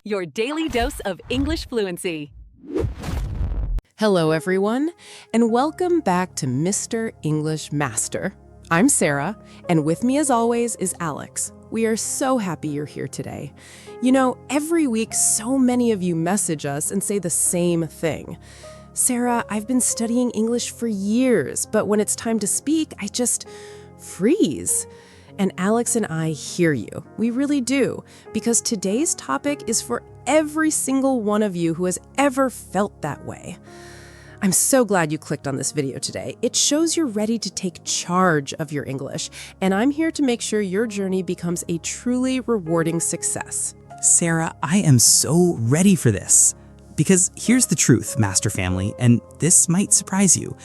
your daily dose of English fluency. Hello, everyone, and welcome back to Mr. English Master. I'm Sarah, and with me, as always, is Alex. We are so happy you're here today. You know, every week, so many of you message us and say the same thing. Sarah, I've been studying English for years, but when it's time to speak, I just freeze. And Alex and I hear you. We really do, because today's topic is for every single one of you who has ever felt that way. I'm so glad you clicked on this video today. It shows you're ready to take charge of your English, and I'm here to make sure your journey becomes a truly rewarding success. Sarah, I am so ready for this. Because here's the truth, Master Family, and this might surprise you.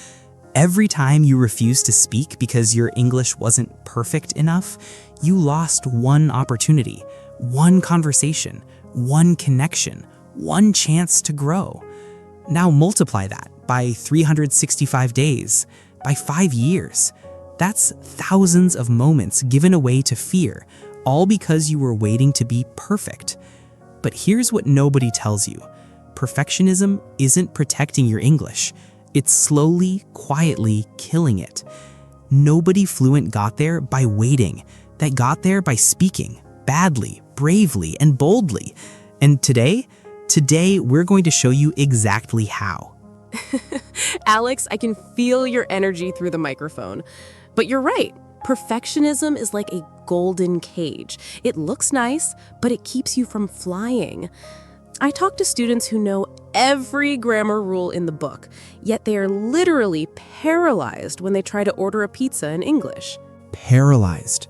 Every time you refuse to speak because your English wasn't perfect enough, you lost one opportunity, one conversation, one connection, one chance to grow. Now multiply that by 365 days, by 5 years. That's thousands of moments given away to fear, all because you were waiting to be perfect. But here's what nobody tells you. Perfectionism isn't protecting your English. It's slowly, quietly killing it. Nobody fluent got there by waiting. They got there by speaking, badly, bravely, and boldly. And today we're going to show you exactly how. Alex, I can feel your energy through the microphone. But you're right. Perfectionism is like a golden cage. It looks nice, but it keeps you from flying. I talk to students who know every grammar rule in the book, yet they are literally paralyzed when they try to order a pizza in English. Paralyzed.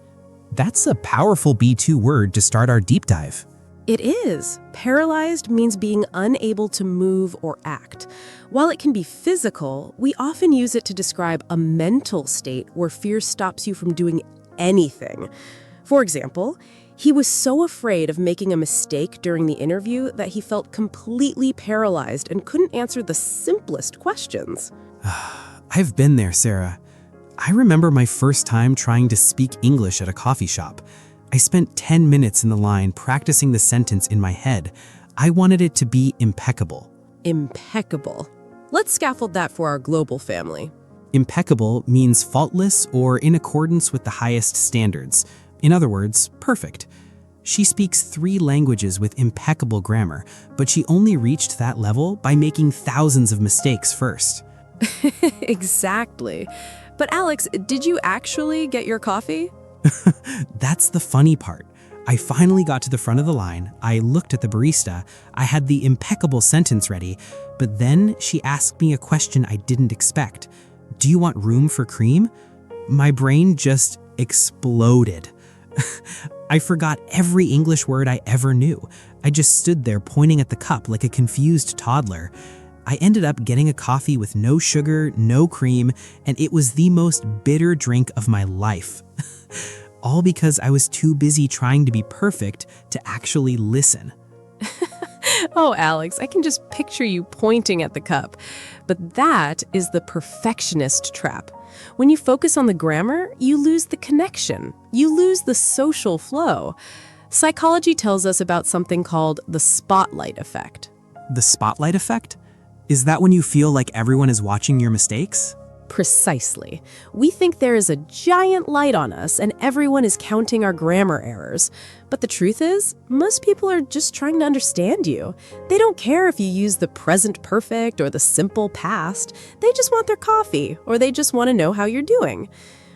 That's a powerful B2 word to start our deep dive. It is. Paralyzed means being unable to move or act. While it can be physical, we often use it to describe a mental state where fear stops you from doing anything. For example, he was so afraid of making a mistake during the interview that he felt completely paralyzed and couldn't answer the simplest questions. I've been there, Sarah. I remember my first time trying to speak English at a coffee shop. I spent 10 minutes in the line practicing the sentence in my head. I wanted it to be impeccable. Impeccable. Let's scaffold that for our global family. Impeccable means faultless or in accordance with the highest standards. In other words, perfect. She speaks 3 languages with impeccable grammar, but she only reached that level by making thousands of mistakes first. Exactly. But Alex, did you actually get your coffee? That's the funny part. I finally got to the front of the line, I looked at the barista, I had the impeccable sentence ready, but then she asked me a question I didn't expect. Do you want room for cream? My brain just exploded. I forgot every English word I ever knew. I just stood there pointing at the cup like a confused toddler. I ended up getting a coffee with no sugar, no cream, and it was the most bitter drink of my life. All because I was too busy trying to be perfect to actually listen. Oh, Alex, I can just picture you pointing at the cup. But that is the perfectionist trap. When you focus on the grammar, you lose the connection. You lose the social flow. Psychology tells us about something called the spotlight effect. The spotlight effect? Is that when you feel like everyone is watching your mistakes? Precisely. We think there is a giant light on us and everyone is counting our grammar errors. But the truth is, most people are just trying to understand you. They don't care if you use the present perfect or the simple past. They just want their coffee, or they just want to know how you're doing.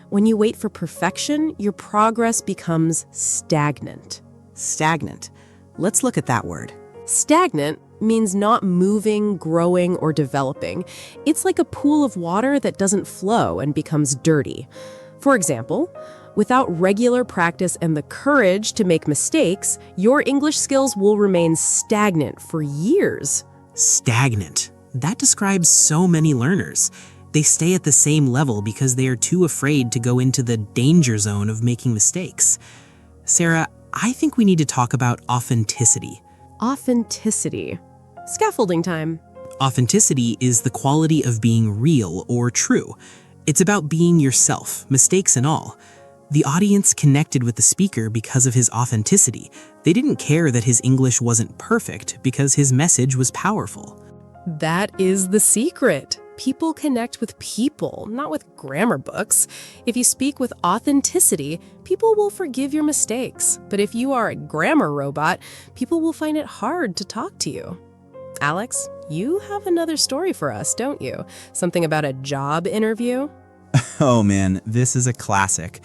When you wait for perfection, your progress becomes stagnant. Stagnant. Let's look at that word. Stagnant means not moving, growing, or developing. It's like a pool of water that doesn't flow and becomes dirty. For example, without regular practice and the courage to make mistakes, your English skills will remain stagnant for years. Stagnant. That describes so many learners. They stay at the same level because they are too afraid to go into the danger zone of making mistakes. Sarah, I think we need to talk about authenticity. Authenticity. Scaffolding time. Authenticity is the quality of being real or true. It's about being yourself, mistakes and all. The audience connected with the speaker because of his authenticity. They didn't care that his English wasn't perfect because his message was powerful. That is the secret. People connect with people, not with grammar books. If you speak with authenticity, people will forgive your mistakes. But if you are a grammar robot, people will find it hard to talk to you. Alex, you have another story for us, don't you? Something about a job interview? Oh man, this is a classic.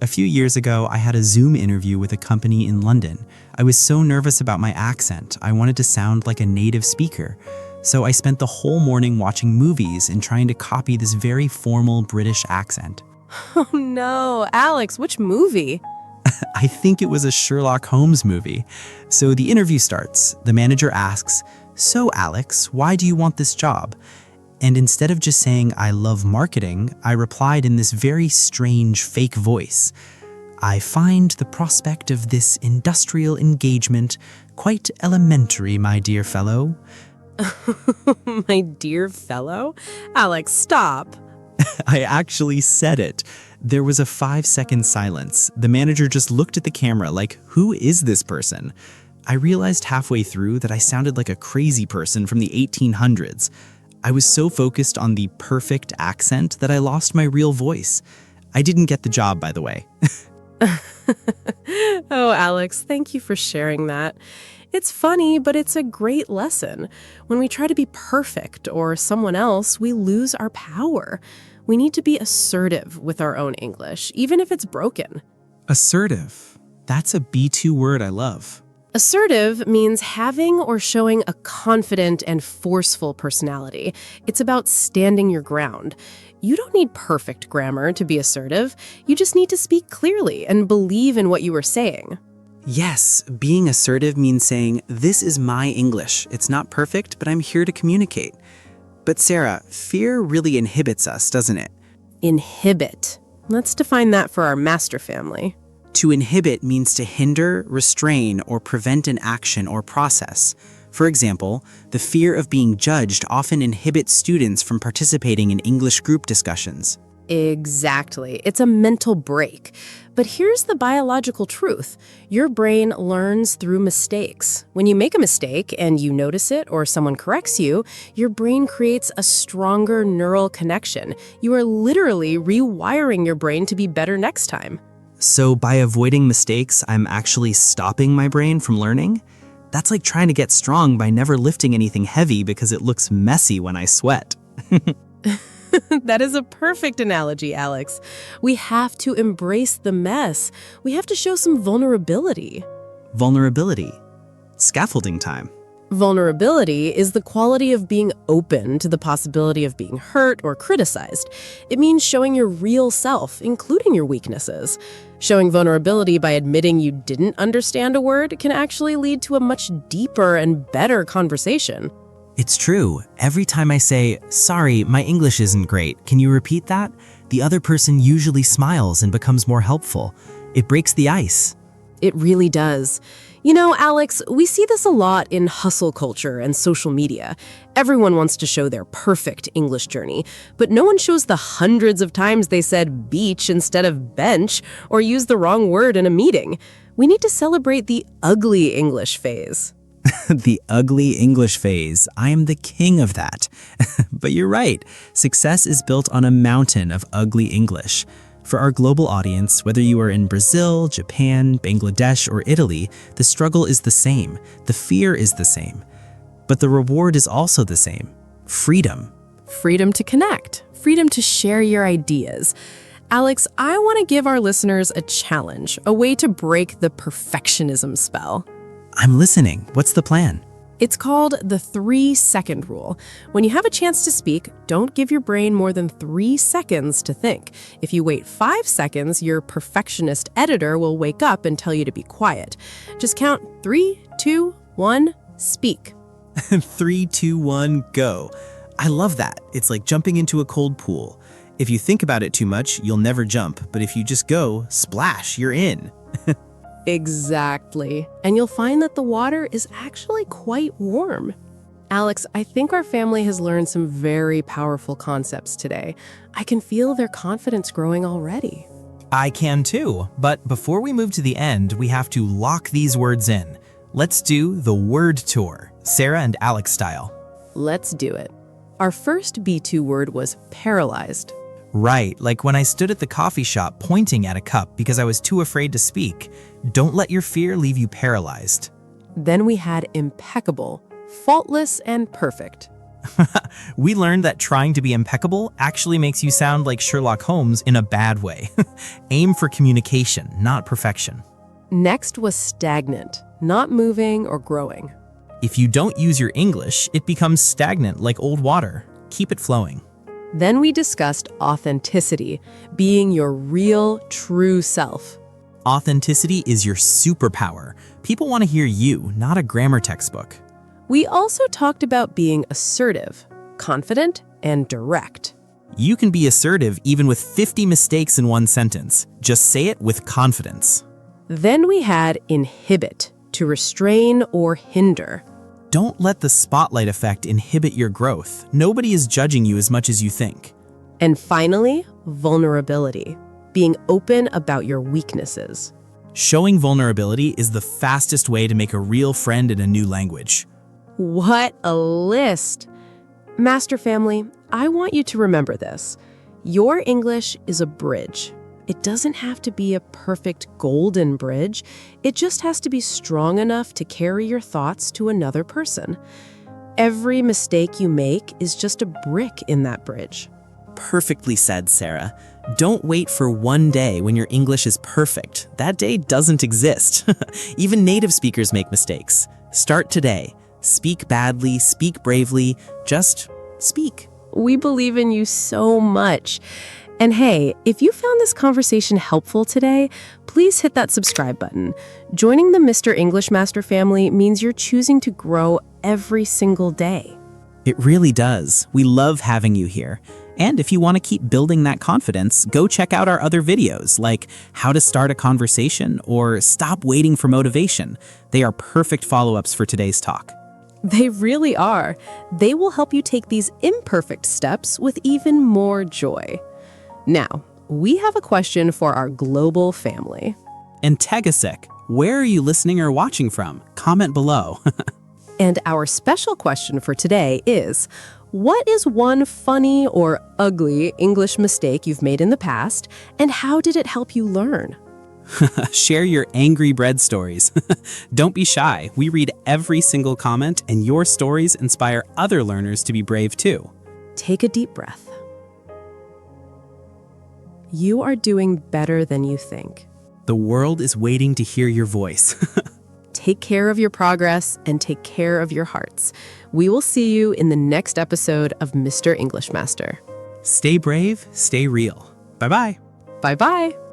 A few years ago, I had a Zoom interview with a company in London. I was so nervous about my accent, I wanted to sound like a native speaker. So I spent the whole morning watching movies and trying to copy this very formal British accent. Oh no, Alex, which movie? I think it was a Sherlock Holmes movie. So the interview starts. The manager asks, "So Alex, why do you want this job?" And instead of just saying, "I love marketing," I replied in this very strange fake voice. "I find the prospect of this industrial engagement quite elementary, my dear fellow." My dear fellow? Alex, stop. I actually said it. There was a 5-second silence. The manager just looked at the camera like, who is this person? I realized halfway through that I sounded like a crazy person from the 1800s. I was so focused on the perfect accent that I lost my real voice. I didn't get the job, by the way. Oh, Alex, thank you for sharing that. It's funny, but it's a great lesson. When we try to be perfect or someone else, we lose our power. We need to be assertive with our own English, even if it's broken. Assertive. That's a B2 word I love. Assertive means having or showing a confident and forceful personality. It's about standing your ground. You don't need perfect grammar to be assertive. You just need to speak clearly and believe in what you are saying. Yes, being assertive means saying, this is my English. It's not perfect, but I'm here to communicate. But Sarah, fear really inhibits us, doesn't it? Inhibit. Let's define that for our master family. To inhibit means to hinder, restrain, or prevent an action or process. For example, the fear of being judged often inhibits students from participating in English group discussions. Exactly. It's a mental break. But here's the biological truth. Your brain learns through mistakes. When you make a mistake and you notice it or someone corrects you, your brain creates a stronger neural connection. You are literally rewiring your brain to be better next time. So by avoiding mistakes, I'm actually stopping my brain from learning? That's like trying to get strong by never lifting anything heavy because it looks messy when I sweat. That is a perfect analogy, Alex. We have to embrace the mess. We have to show some vulnerability. Vulnerability. Scaffolding time. Vulnerability is the quality of being open to the possibility of being hurt or criticized. It means showing your real self, including your weaknesses. Showing vulnerability by admitting you didn't understand a word can actually lead to a much deeper and better conversation. It's true. Every time I say, sorry, my English isn't great, can you repeat that? The other person usually smiles and becomes more helpful. It breaks the ice. It really does. You know, Alex, we see this a lot in hustle culture and social media. Everyone wants to show their perfect English journey, but no one shows the hundreds of times they said beach instead of bench or used the wrong word in a meeting. We need to celebrate the ugly English phase. The ugly English phase. I am the king of that. But you're right. Success is built on a mountain of ugly English. For our global audience, whether you are in Brazil, Japan, Bangladesh, or Italy, the struggle is the same. The fear is the same. But the reward is also the same. Freedom. Freedom to connect. Freedom to share your ideas. Alex, I want to give our listeners a challenge, a way to break the perfectionism spell. I'm listening. What's the plan? It's called the 3-second rule. When you have a chance to speak, don't give your brain more than 3 seconds to think. If you wait 5 seconds, your perfectionist editor will wake up and tell you to be quiet. Just count 3, 2, 1, speak. 3, 2, 1, go. I love that. It's like jumping into a cold pool. If you think about it too much, you'll never jump. But if you just go, splash, you're in. Exactly. And you'll find that the water is actually quite warm. Alex, I think our family has learned some very powerful concepts today. I can feel their confidence growing already. I can too, but before we move to the end, we have to lock these words in. Let's do the word tour, Sarah and Alex style. Let's do it. Our first B2 word was paralyzed. Right, like when I stood at the coffee shop pointing at a cup because I was too afraid to speak. Don't let your fear leave you paralyzed. Then we had impeccable, faultless, and perfect. We learned that trying to be impeccable actually makes you sound like Sherlock Holmes in a bad way. Aim for communication, not perfection. Next was stagnant, not moving or growing. If you don't use your English, it becomes stagnant like old water. Keep it flowing. Then we discussed authenticity, being your real, true self. Authenticity is your superpower. People want to hear you, not a grammar textbook. We also talked about being assertive, confident, and direct. You can be assertive even with 50 mistakes in one sentence. Just say it with confidence. Then we had inhibit, to restrain or hinder. Don't let the spotlight effect inhibit your growth. Nobody is judging you as much as you think. And finally, vulnerability, being open about your weaknesses. Showing vulnerability is the fastest way to make a real friend in a new language. What a list! Master family, I want you to remember this. Your English is a bridge. It doesn't have to be a perfect golden bridge. It just has to be strong enough to carry your thoughts to another person. Every mistake you make is just a brick in that bridge. Perfectly said, Sarah. Don't wait for one day when your English is perfect. That day doesn't exist. Even native speakers make mistakes. Start today. Speak badly, speak bravely, just speak. We believe in you so much. And hey, if you found this conversation helpful today, please hit that subscribe button. Joining the Mr. English Master family means you're choosing to grow every single day. It really does. We love having you here. And if you want to keep building that confidence, go check out our other videos like how to start a conversation or stop waiting for motivation. They are perfect follow-ups for today's talk. They really are. They will help you take these imperfect steps with even more joy. Now, we have a question for our global family. And Tegasek, where are you listening or watching from? Comment below. And our special question for today is, what is one funny or ugly English mistake you've made in the past, and how did it help you learn? Share your angry bread stories. Don't be shy. We read every single comment, and your stories inspire other learners to be brave too. Take a deep breath. You are doing better than you think. The world is waiting to hear your voice. Take care of your progress and take care of your hearts. We will see you in the next episode of Mr. English Master. Stay brave, stay real. Bye-bye. Bye-bye.